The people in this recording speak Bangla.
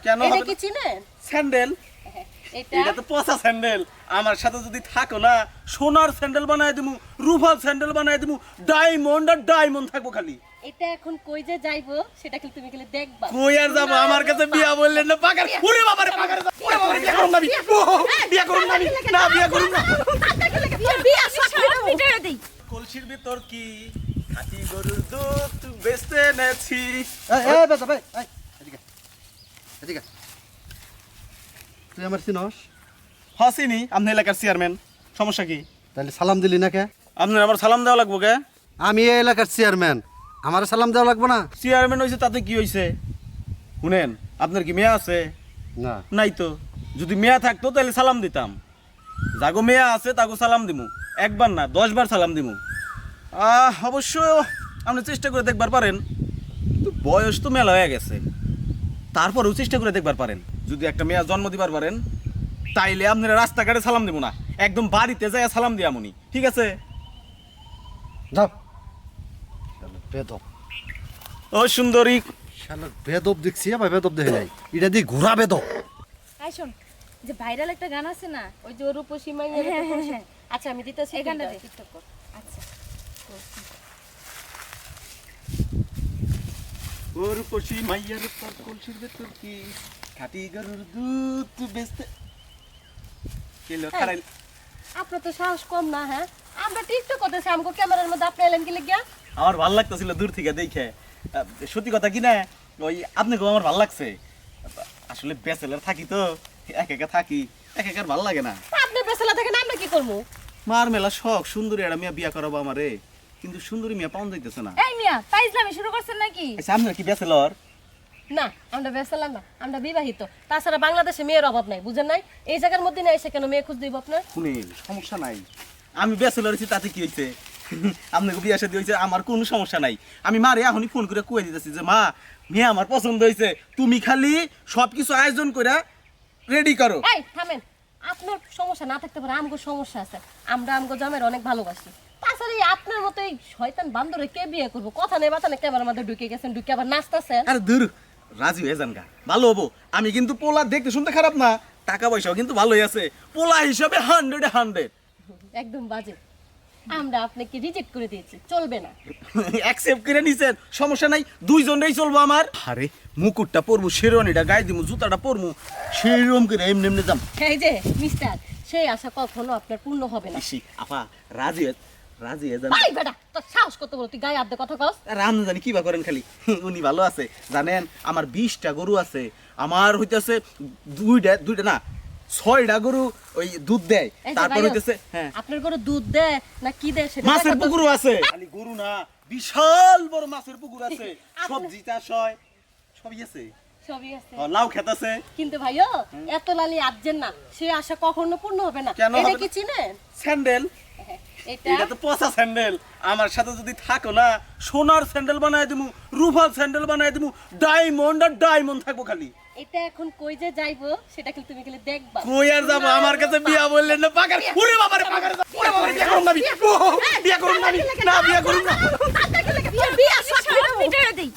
কেন এটা হবে কি না? চিনেন? স্যান্ডেল? এটা এটা তো পচা স্যান্ডেল। আমার সাথে যদি থাকো না, সোনার স্যান্ডেল বানায় দিমু, রূপার স্যান্ডেল বানায় দিমু, ডায়মন্ড আর ডায়মন্ড থাকবো খালি। এটা এখন কই যে যাইবো সেটা কি তুমি গেলে দেখবা? কই আর যাবো? আমার কাছে বিয়া বললেন না পাগার। ওরে বাবা রে পাগার। ওরে বাবা রে, বিয়া করুম না আমি। বিয়া করুম না আমি। না বিয়া করুম না। বিয়া সব মিটারে দেই। কলসির ভিতর কি খাঁটি গরুর দুধ বেচতে এনেছি। এই বেটা ভাই, এই এদিকে এদিকে। তুই আমার চিনস? হাসিনি, আপনি এলাকার চেয়ারম্যান, সমস্যা কি? তাহলে সালাম দিলি না কে? আপনার আবার সালাম দেওয়া লাগবো কে? আমি এই এলাকার চেয়ারম্যান, আমার সালাম দেওয়া লাগবে না? চেয়ারম্যান হয়েছে তাতে কি হয়েছে? শুনেন, আপনার কি মেয়া আছে? না। নাই তো। যদি মেয়া থাকতো তাহলে সালাম দিতাম। যাগো মেয়া আছে তাগো সালাম দিমু, একবার না 10 বার সালাম দিমু। অবশ্য আপনি চেষ্টা করে দেখবার পারেন, কিন্তু বয়স তো মেলা হয়ে গেছে, তারপরেও চেষ্টা করে দেখবার পারেন। যদি একটা মেয়া জন্ম দিবার পারেন তাইলে আপনারা রাস্তাঘাটে সালাম দিব না, একদম বাড়িতে যাই সালাম দিয়ামুনি, ঠিক আছে? যাও। শালা বেদব, ও সুন্দরী। শালা বেদব দেখছি, আবার বেদব দেখে নাই, এটা দিয়ে ঘোরা বেদব। আই শোন, যে ভাইরাল একটা গান আছে না, ওই যে রূপসী মাইয়া হ্যাঁ, হ্যাঁ, হ্যাঁ। আচ্ছা আমি দিতেছি এই গানটা দে। টিকটক কর। আচ্ছা ওর কষি মাইয়ার তোর কলসির ভেতর কি খাঁটি গরুর দুধ বেচতে কেলো খারাই। আপনার তো সাহস কম না, হ্যাঁ? আমরা টিকটক করতেছি, আমগো ক্যামেরার মধ্যে আপনি এলেন কি লাগিয়া? আমার ভাল লাগতেছিল দূর থেকে দেখে। সত্যি কথা কি না, ওই আপনাকে আমার ভাল লাগছে। আসলে ব্যাচেলার থাকি তো, একা একা থাকি, একা একা ভাল লাগে না। আপনি বেসালা থাকেন, আমরা কি করবো? মার মেলা শখ, সুন্দরী একটা মেয়ে বিয়া করাবো আমারে, কিন্তু সুন্দরী মেয়ে পাওয়া যাইতেছে না। এই মিয়া তাইজলামি শুরু করছেন নাকি? আচ্ছা আপনার কি ব্যাচেলর? না, আমরা বেসালা না, আমরা বিবাহিত। তাছাড়া বাংলাদেশে মেয়ের অভাব নাই, বুঝেন নাই? এই জায়গার মধ্যে না এসে কেন মেয়ে খুঁজ দিব আপনার? শুনেন, সমস্যা নাই, আমি ব্যাচেলর হয়েছি তাতে কি হয়েছে? আপনাকে বিয়া শাদী হয়েছে, আমার কোনো সমস্যা নাই। আমি মারে এখনই ফোন করে কয়ে দিতেছি যে মা, মেয়ে আমার পছন্দ হয়েছে, তুমি খালি সবকিছু আয়োজন করে রেডি করো। এই থামেন, আপনার সমস্যা না থাকতে পারে, আমগো সমস্যা আছে। আমরা আমগো জামের অনেক ভালোবাসি। তাছাড়া এই আপনার মতো এই শয়তান বান্দরে কে বিয়ে করবো? কথা নেই বাতা নেই, ক্যামেরার মধ্যে ঢুকে গেছেন, ঢুকে আবার নাচতেছেন। আরে দূর, রাজি হয়ে যান গা, ভালো হবো। আমি কিন্তু পোলা দেখতে শুনতে খারাপ না, টাকা পয়সাও কিন্তু ভালোই আছে, পোলা হিসাবে 100 একদম বাজে। আমরা আপনাকে রিজেক্ট করে দিয়েছি, চলবে না। অ্যাকসেপ্ট করে নিছেন, সমস্যা নাই, দুইজনেই চলবো আমার। আরে মুকুটটা পরবো, শেরওয়ানিটা গায়ে দিমু, জুতাটা পরবো, সেরকম করে এমনি এমনি যাম। এই যে মিস্টার, সেই আশা কখনো আপনার পূর্ণ হবে না। ইসি আপা, রাজি হয়ে যান। ভাই বেটা, তোর সাহস কত বড়, তুই গায়ে আদ্যে কথা কস? আর আমি জানি কি বা করেন খালি। উনি ভালো আছে জানেন, আমার 20টা গরু আছে, আমার হইতেছে দুইটা না 6টা গরু ওই দুধ দেয়। এই যে তারপর ভাইও, হইতেছে হ্যাঁ আপনার গরু দুধ দেয় না কি দেয় সেটা মাছের দেখা তো- পুকুরও আছে, খালি গরু না, বিশাল বড় মাছের পুকুর আছে, সবজি চাষ হয়, সবই আছে, সবই আছে। লাউ খেত আছে। কিন্তু ভাইও এত লালি আজেন না, সে আশা কখনো পূর্ণ হবে না। কেন এটা হবে কি না? চিনেন? স্যান্ডেল? এটা এটা তো পচা স্যান্ডেল। আমার সাথে যদি থাকো না, সোনার স্যান্ডেল বানায় দিমু, রূপার স্যান্ডেল বানায় দিমু, ডায়মন্ড আর ডায়মন্ড থাকবো খালি। এটা এখন কই যে যাইবো সেটা কি তুমি গেলে দেখবা? কই আর যাবো? আমার কাছে বিয়া বললেন না পাগার। ওরে বাবা রে পাগার। ওরে বাবা রে, বিয়া করুম না আমি। বিয়া করুম না আমি। না বিয়া করুম না। বিয়া সব মিটারে দেই।